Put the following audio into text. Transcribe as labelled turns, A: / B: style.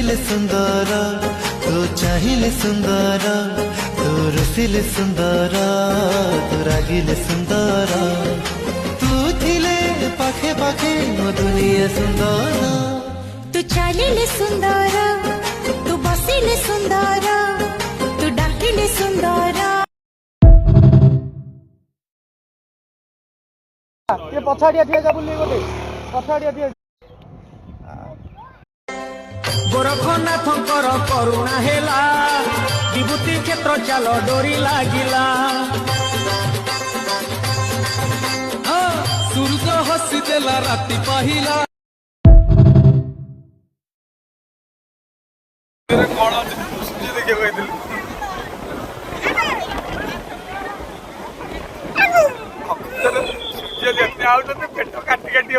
A: ଆସିଲେ ସୁନ୍ଦର ତୁ ଚାହିଁଲେ ସୁନ୍ଦର ତୁ ରୁଷିଲେ ସୁନ୍ଦର ତୁ ରାଗିଲେ ସୁନ୍ଦର ତୁ ଥିଲେ ପାଖେ ପାଖେ ମୋ ଦୁନିଆ ସୁନ୍ଦର
B: तू चालिले सुंदर तू बसिले सुंदर तू डाकिले सुंदर
C: ये पछाड़िया ठिया जा बुल्ली गोटे पछाड़िया ठिया
D: गोरखनाथंकर करुणा हेला विभूति क्षेत्र चाल डोरी लागिला
E: सूरज हसी देला राति पाहिला
C: पेट काटी काटी